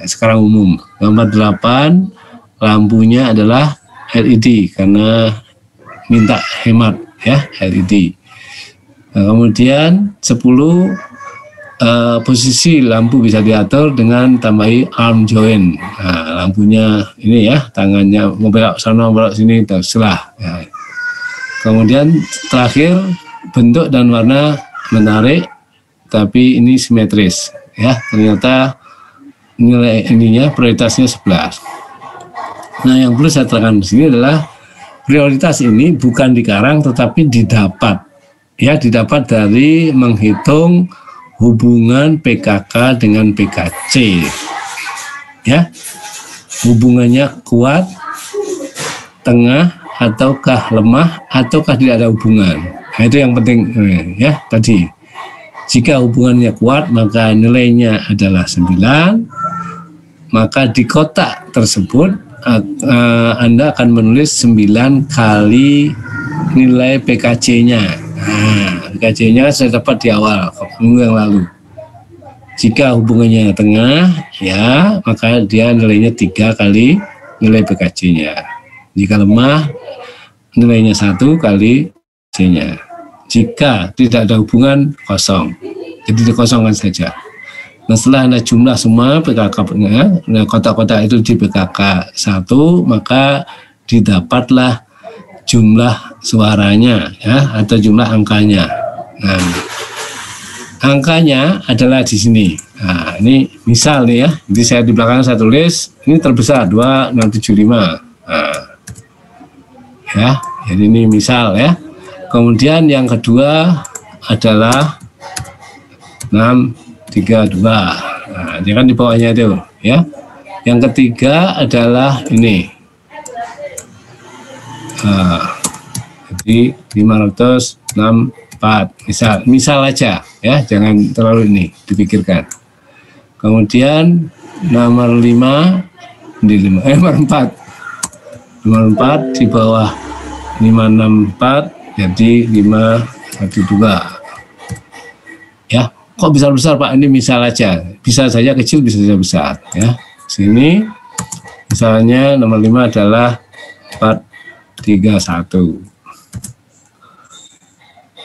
Sekarang umum. Nomor 8 lampunya adalah LED karena minta hemat ya, LED. Nah, kemudian 10 posisi lampu bisa diatur dengan tambahi arm joint. Nah, lampunya ini ya, tangannya mau belok sana belok sini terserah. Ya. Kemudian terakhir bentuk dan warna menarik, tapi ini simetris. Ya, ternyata nilai ininya prioritasnya 11. Nah, yang perlu saya terangkan di sini adalah prioritas ini bukan dikarang tetapi didapat. Ya, didapat dari menghitung hubungan PKK dengan PKC. Ya. Hubungannya kuat, tengah, ataukah lemah, ataukah tidak ada hubungan. Nah, itu yang penting ya tadi. Jika hubungannya kuat maka nilainya adalah 9. Maka di kotak tersebut Anda akan menulis 9 kali nilai PKC-nya. Nah, PKC-nya saya dapat di awal minggu yang lalu. Jika hubungannya tengah, ya maka dia nilainya 3 kali nilai PKC-nya. Jika lemah, nilainya 1 kali PKC-nya. Jika tidak ada hubungan, kosong. Jadi dikosongkan saja. Nah, setelah Anda jumlah semua PKK-nya, nah kotak-kotak itu di PKK 1, maka didapatlah jumlah suaranya ya, atau jumlah angkanya. Nah, angkanya adalah di sini. Nah, ini misal nih ya. Jadi saya di belakang saya tulis ini terbesar 2675. Nah, ya, jadi ini misal ya. Kemudian yang kedua adalah 632. Nah, dia kan di bawahnya itu ya. Yang ketiga adalah ini. Jadi 564 misal aja ya, jangan terlalu ini dipikirkan. Kemudian nomor 5 nomor 4 di bawah 564 jadi 512 ya. Kok besar-besar Pak? Ini misal aja, bisa saja kecil bisa saja besar ya. Sini misalnya nomor 5 adalah 431.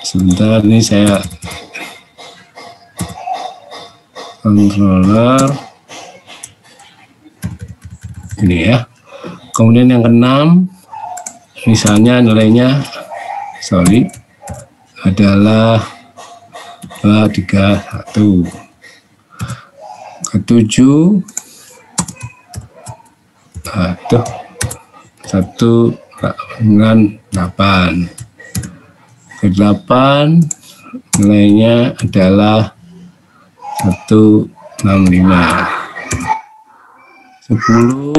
Sebentar, ini saya controller ini ya. Kemudian yang keenam misalnya nilainya adalah 231. Ketujuh 198. Ke-8 nilainya adalah 165. 10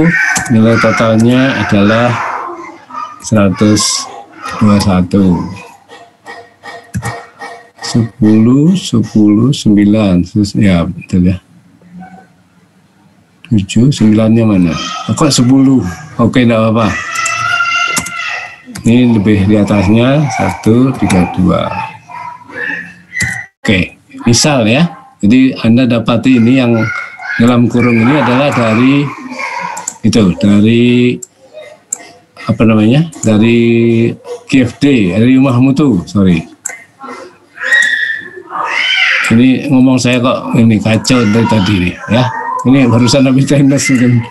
nilai totalnya adalah 121. 10, 9 ya betul ya. 7, 9-nya mana? Kok 10? Oke, enggak apa-apa. Ini lebih di atasnya 132. Oke, misal ya. Jadi Anda dapati ini yang dalam kurung ini adalah dari apa namanya, dari KFD, dari Rumah Mutu, sorry. Ini ngomong saya kok ini kacau dari tadi nih, ya. Ini barusan habis tenis mungkin.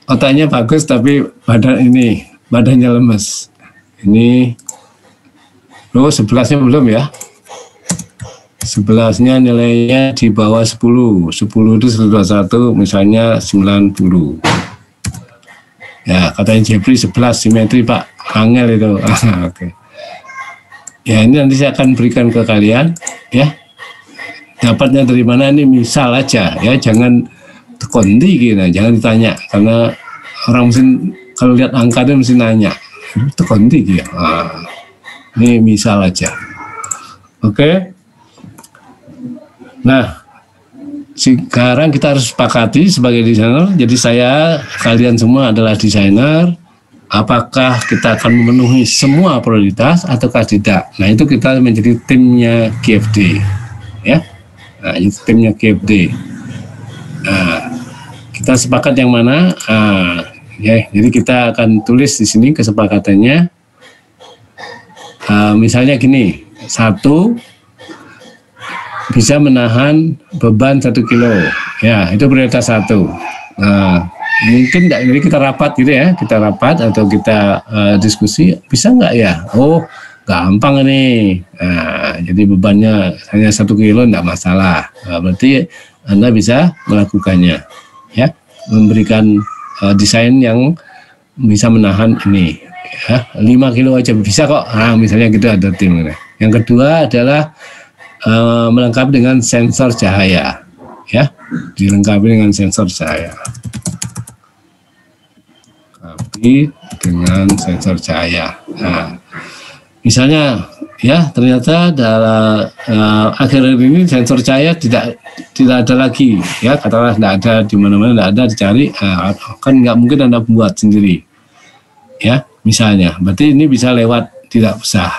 Otaknya bagus tapi badannya lemes. Ini 11-nya belum ya. 11-nya nilainya di bawah 10. 10 itu 121, misalnya 90. Ya, katanya Jeffrey 11 simetri Pak. Angel itu. Oke. Ya, ini nanti saya akan berikan ke kalian, ya. Dapatnya dari mana ini misal aja, ya. Jangan tekondi gitu, jangan ditanya karena orang mesti kalau lihat angka itu mesti nanya. Tekondi gitu. Ini misal aja. Oke. Nah, sekarang kita harus sepakati sebagai desainer. Jadi kalian semua adalah desainer. Apakah kita akan memenuhi semua prioritas ataukah tidak? Nah, itu kita menjadi timnya KFD, ya. Nah, itu timnya KFD. Nah, kita sepakat yang mana? Ya, jadi kita akan tulis di sini kesepakatannya. Misalnya gini, 1 bisa menahan beban 1 kilo, ya itu prioritas 1. Nah, mungkin enggak, jadi kita rapat gitu ya, kita rapat atau kita diskusi, bisa nggak ya? Oh, gampang ini. Nah, jadi bebannya hanya 1 kilo enggak masalah. Nah, berarti Anda bisa melakukannya, ya, memberikan desain yang bisa menahan ini. Ya, 5 kilo aja bisa kok. Nah, misalnya gitu ada tim. Yang kedua adalah melengkapi dengan sensor cahaya, ya, dilengkapi dengan sensor cahaya, Nah, misalnya, ya, ternyata akhir-akhir ini sensor cahaya tidak ada lagi, ya, katakanlah tidak ada di mana-mana, tidak ada, dicari, kan nggak mungkin Anda buat sendiri, ya, misalnya, berarti ini bisa lewat tidak usah.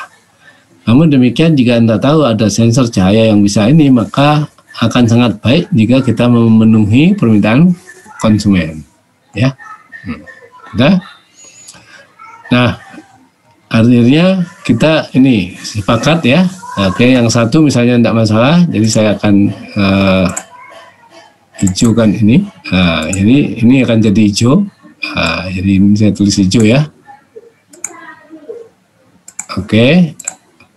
Namun demikian jika Anda tahu ada sensor cahaya yang bisa ini, maka akan sangat baik jika kita memenuhi permintaan konsumen, ya. Udah? Nah, artinya kita ini sepakat ya. Oke, yang 1 misalnya tidak masalah, jadi saya akan hijaukan ini. Jadi ini akan jadi hijau. Jadi ini saya tulis hijau ya. Oke.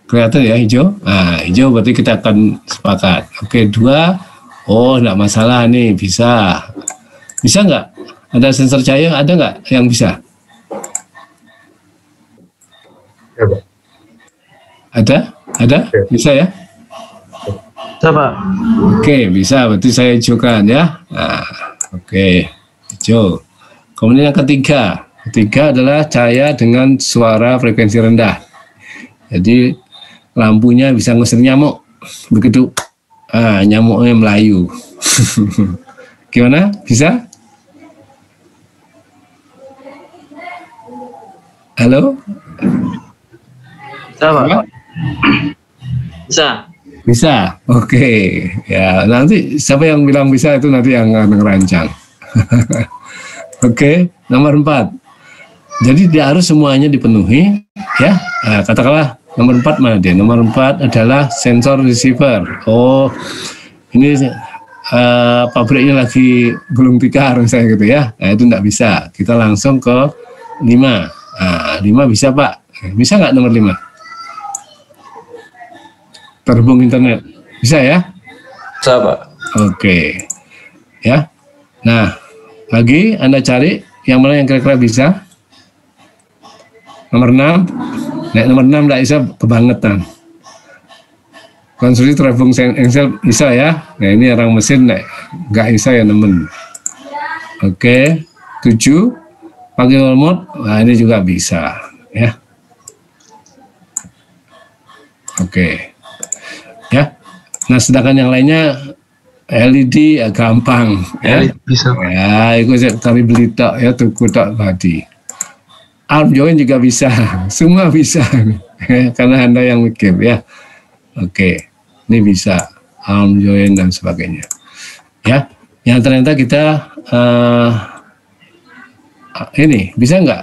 Kelihatan ya hijau? Nah, hijau berarti kita akan sepakat. Oke, 2. Oh, enggak masalah nih, bisa. Bisa nggak? Ada sensor cahaya, ada nggak yang bisa? Ya, Pak. Ada? Bisa ya? Bisa, Pak. Oke, bisa. Berarti saya hijaukan ya. Nah, oke, hijau. Kemudian yang ketiga adalah cahaya dengan suara frekuensi rendah. Jadi lampunya bisa ngusir nyamuk, begitu nyamuknya melayu. Gimana? Bisa? Halo? Bisa, Pak. Bisa. Bisa, oke. Ya, nanti siapa yang bilang bisa itu nanti yang ngerancang. Oke, nomor 4. Jadi tidak harus semuanya dipenuhi, ya. Nah, katakanlah nomor 4 mana dia? Nomor 4 adalah sensor receiver. Oh, ini pabriknya lagi gulung tikar misalnya gitu ya. Nah, itu tidak bisa. Kita langsung ke 5. Nah, 5 bisa Pak. Bisa nggak nomor 5? Terhubung internet. Bisa ya? Bisa, Pak. Oke. Ya. Nah, lagi Anda cari yang mana yang kira-kira bisa. Nomor 6. Nah, nomor 6 tidak bisa kebangetan. Konstruksi terhubung engsel bisa ya. Nah, ini orang mesin nggak bisa ya teman. Oke. 7. Pakai all mode. Nah, ini juga bisa ya. Oke. Ya. Nah, sedangkan yang lainnya LED ya gampang ya. LED bisa. Ya, itu saya tadi beli tok ya, tuku tok tadi. Arm join juga bisa, semua bisa, karena Anda yang mikir ya. Oke, ini bisa. arm joint dan sebagainya. Ya, yang ternyata kita ini bisa nggak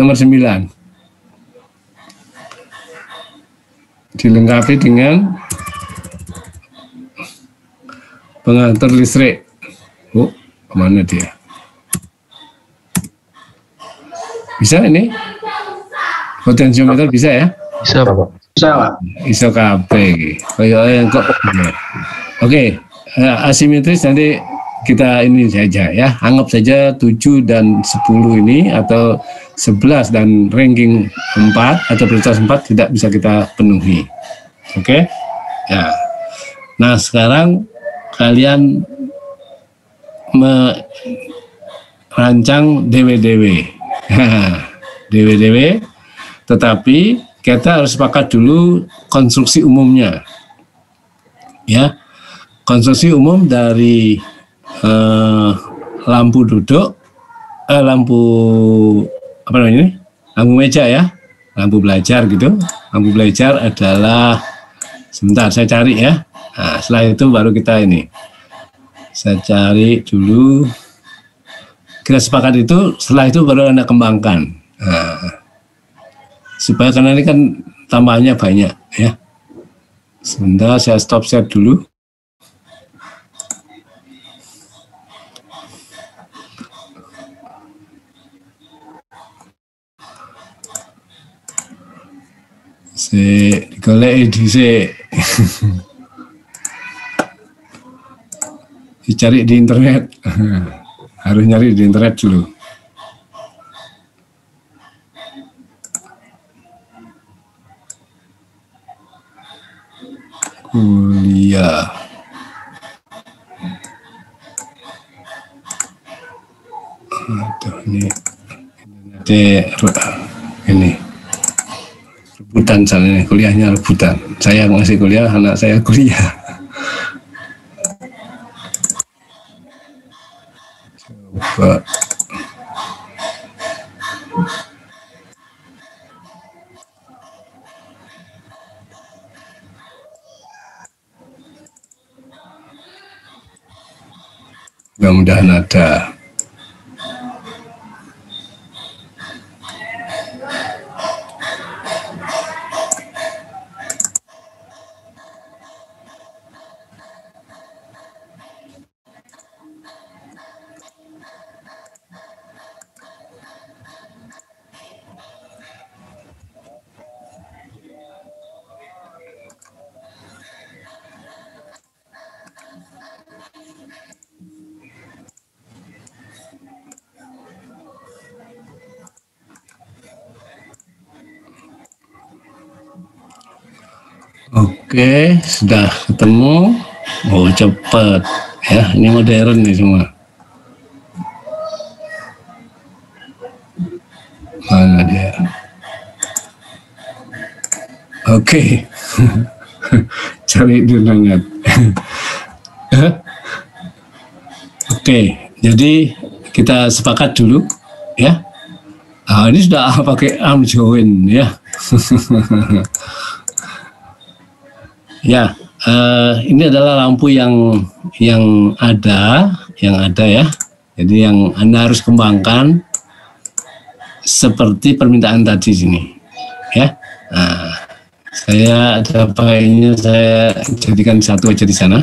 nomor 9 dilengkapi dengan pengatur listrik. Oh, kemana dia? Bisa ini? Potensiometer bisa ya? Bisa, Pak. Bisa, Pak. Iso kabeh. Kayak yang kok. Oke, asimetris nanti kita ini saja ya. Anggap saja 7 dan 10 ini atau 11 dan ranking 4 atau prioritas 4 tidak bisa kita penuhi. Oke? Ya. Nah, sekarang kalian merancang DW-DW. DW-DW, tetapi kita harus sepakat dulu konstruksi umumnya. Ya. Konstruksi umum dari lampu duduk, lampu apa namanya? Lampu meja ya, lampu belajar gitu. Lampu belajar adalah, sebentar saya cari ya. Nah, setelah itu baru kita ini. Saya cari dulu. Kita sepakat itu, setelah itu baru Anda kembangkan. Nah, supaya karena ini kan tambahannya banyak ya. Sebentar saya stop share dulu. Digolek dhisik. Dicari di internet. Harus nyari di internet dulu. Kuliah. Aduh, ini rebutan soalnya, kuliahnya rebutan. Saya masih kuliah, anak saya kuliah. Coba. Mudah-mudahan ada. Oke, sudah ketemu. Oh, cepat ya, ini modern nih semua. Mana dia? Oke. Cari di internet. Oke, jadi kita sepakat dulu ya. Ah, ini sudah pakai arm joint ya. Ya, ini adalah lampu yang ada ya. Jadi yang Anda harus kembangkan seperti permintaan tadi sini, ya. Nah, saya ada pakainya, saya jadikan satu aja di sana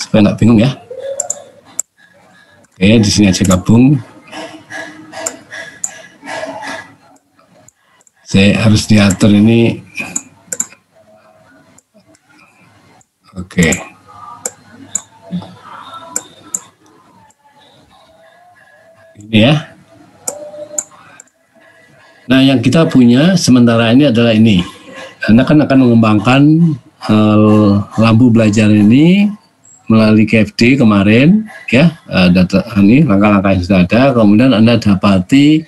supaya nggak bingung ya. Oke, di sini aja gabung. Saya harus diatur ini. Oke. Ini ya. Nah, yang kita punya sementara ini adalah ini. Anda kan akan mengembangkan lampu belajar ini melalui KFD kemarin, ya. Data ini langkah-langkah yang sudah ada. Kemudian Anda dapati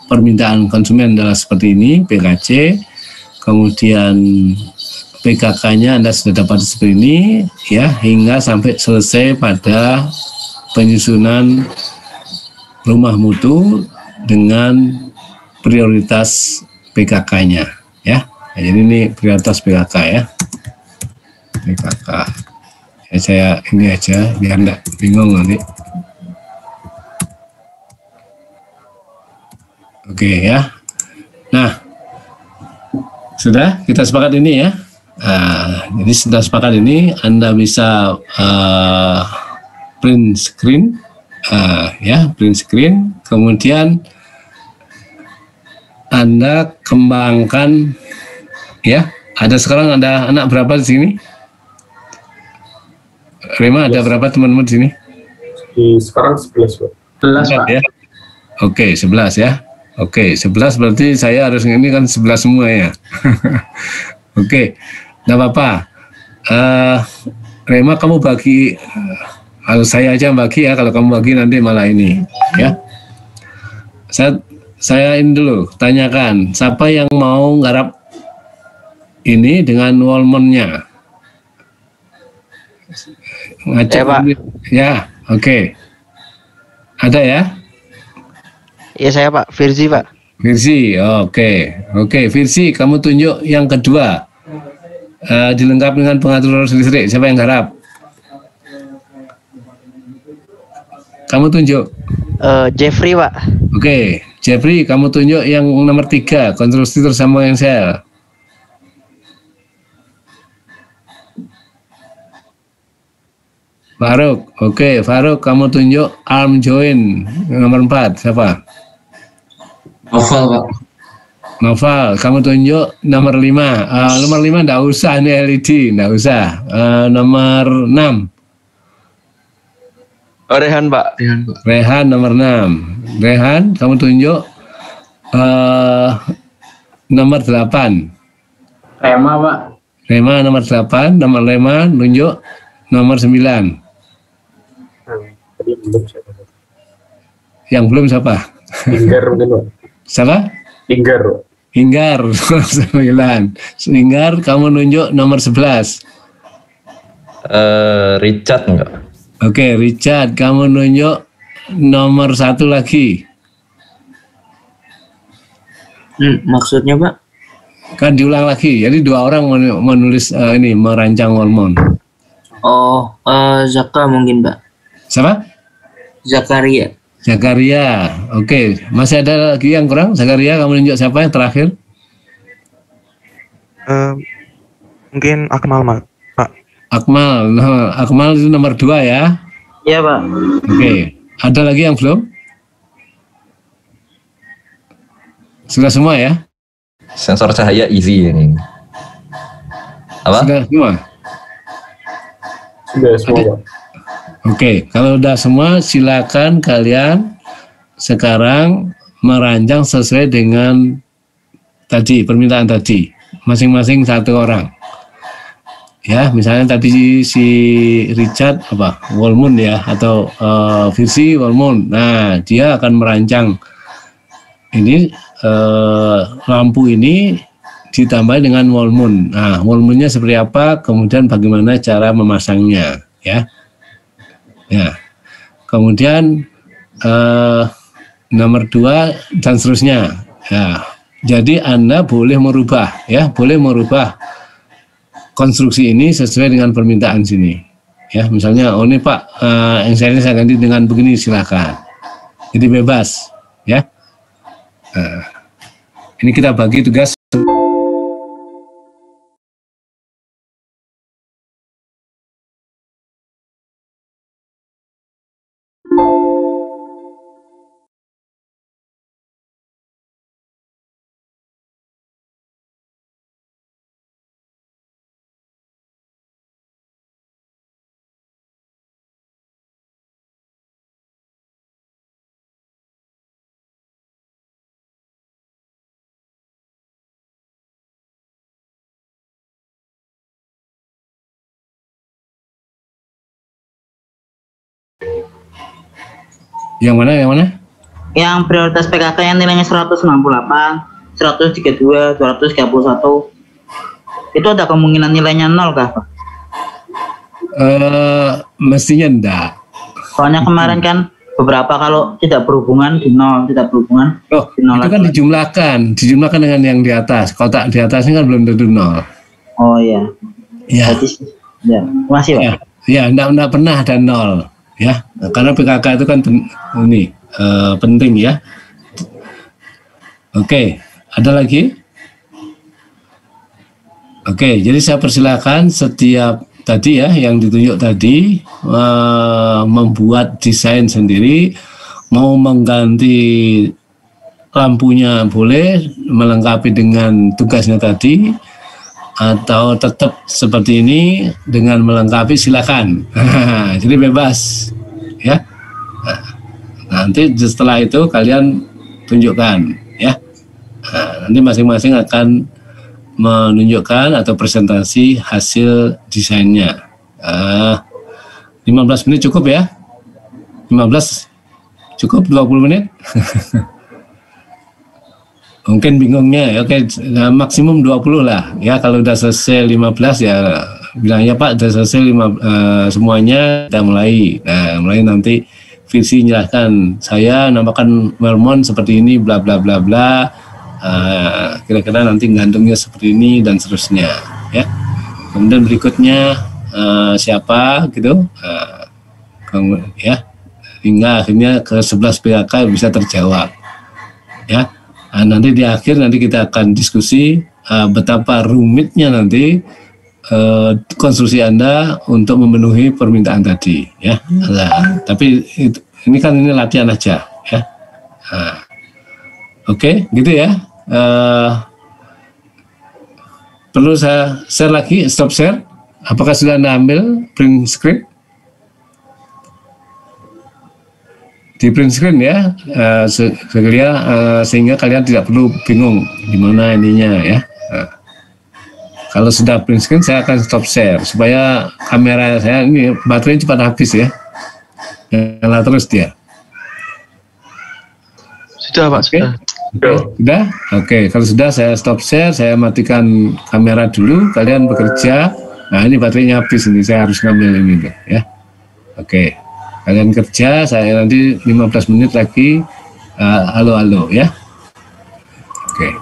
permintaan konsumen adalah seperti ini, PKC. Kemudian PKK-nya Anda sudah dapat seperti ini, ya, hingga sampai selesai pada penyusunan rumah mutu dengan prioritas PKK-nya, ya. Nah, jadi ini prioritas PKK ya. PKK. Ya, saya ini aja biar enggak bingung nanti. Oke ya. Nah, sudah kita sepakat ini ya. Jadi sudah sepakat ini Anda bisa print screen, print screen. Kemudian Anda kembangkan ya. Ada sekarang ada anak berapa di sini? Rema ada berapa teman-teman di sini? Sekarang 11, Pak. 11, Pak. Ya. Oke, 11 ya. Oke, 11 berarti saya harus ini kan 11 semua ya. Oke, nggak apa-apa. Rema kamu bagi, kalau saya aja bagi ya, kalau kamu bagi nanti malah ini ya. Saya ini dulu, tanyakan, siapa yang mau nggarap ini dengan Wallman-nya? Ngajak Pak. Ya, oke. Ada ya? Iya saya Pak, Firzi Pak. Firzi, oke, Firzi, kamu tunjuk yang kedua. Dilengkapi dengan pengatur arus listrik. Siapa yang garap? Kamu tunjuk. Jeffrey Pak. Oke, Jeffrey, kamu tunjuk yang nomor 3, konstruksi tersambungan sel. Faruk, oke, Faruk, kamu tunjuk arm join nomor 4, siapa? Novel, Pak. Novel, kamu tunjuk nomor 5. Nomor 5 enggak usah, ini LED, enggak usah. Nomor 6. Rehan Pak. Rehan nomor 6. Rehan, kamu tunjuk nomor 8. Rema, Pak. Rema nomor 8, nomor Rema tunjuk nomor 9. Tadi belum siapa? Yang belum siapa? Inggar mungkin, Pak. Siapa? Inggar. Inggar nomor 9. Inggar, kamu nunjuk nomor 11. Richard enggak? Oke, Richard, kamu nunjuk nomor 1 lagi. Maksudnya Pak? Kan diulang lagi. Jadi 2 orang menulis ini merancang Wallman. Oh, Zaka mungkin Pak. Siapa? Zakaria. Zakaria. Oke, masih ada lagi yang kurang? Zakaria, kamu nunjuk siapa yang terakhir? Mungkin Akmal Pak. Akmal. Nah, Akmal itu nomor 2 ya. Iya Pak. Oke, ada lagi yang belum? Sudah semua ya? Sensor cahaya easy ini. Apa? Sudah semua? Sudah semua, Pak. Oke, kalau udah semua silakan kalian sekarang merancang sesuai dengan tadi, permintaan tadi. Masing-masing 1 orang. Ya, misalnya tadi si Richard Wallman ya, atau Firzi Wallman. Nah, dia akan merancang ini lampu ini ditambah dengan Wallman. Nah, Wallman-nya seperti apa, kemudian bagaimana cara memasangnya, ya. Ya. Kemudian nomor 2 dan seterusnya. Ya. Jadi Anda boleh merubah, ya, boleh merubah konstruksi ini sesuai dengan permintaan sini. Ya, misalnya, oh ini Pak, yang saya ganti dengan begini, silakan. Jadi bebas, ya. Ini kita bagi tugas. Yang mana? Yang prioritas PKK yang nilainya 198, 132, 231. Itu ada kemungkinan nilainya 0 kah, Pak? Mestinya enggak. Soalnya kemarin kan beberapa kalau tidak berhubungan di 0, tidak berhubungan Oh, di 0 itu kan dijumlahkan dengan yang di atas. Kotak di atasnya kan belum tentu 0. Oh iya. Ya. Ya, masih Pak. Ya, enggak pernah ada nol, ya. Karena PKK itu kan penting ya. Oke, ada lagi? Oke, jadi saya persilakan setiap tadi ya yang ditunjuk tadi membuat desain sendiri, mau mengganti lampunya boleh, melengkapi dengan tugasnya tadi, atau tetap seperti ini dengan melengkapi silakan. Jadi bebas ya. Nanti setelah itu kalian tunjukkan ya. Nanti masing-masing akan menunjukkan atau presentasi hasil desainnya. 15 menit cukup ya? 15 cukup 20 menit? Mungkin bingungnya, oke, maksimum 20 lah ya. Kalau udah selesai 15 ya bilangnya Pak udah selesai semuanya, kita mulai. Nah, mulai nanti visi jelaskan, saya namakan Melmon seperti ini, bla bla bla bla. Kira-kira nanti gantungnya seperti ini dan seterusnya ya. Kemudian berikutnya siapa gitu ya, hingga akhirnya ke 11 PKK bisa terjawab ya. Nanti di akhir nanti kita akan diskusi betapa rumitnya nanti konstruksi Anda untuk memenuhi permintaan tadi ya. Tapi ini kan ini latihan aja ya. Oke, gitu ya. Perlu saya share lagi, stop share. Apakah sudah Anda ambil print screen? Di print screen ya, sehingga kalian tidak perlu bingung gimana ininya ya. Kalau sudah print screen saya akan stop share supaya kamera saya ini baterainya cepat habis ya. Nyala terus dia. Sudah Pak, Oke. Sudah? Oke, kalau sudah saya stop share, saya matikan kamera dulu, kalian bekerja. Nah, ini baterainya habis ini, saya harus ngambil ini tuh, ya. Oke. Kalian kerja, saya nanti 15 menit lagi halo-halo ya. Oke.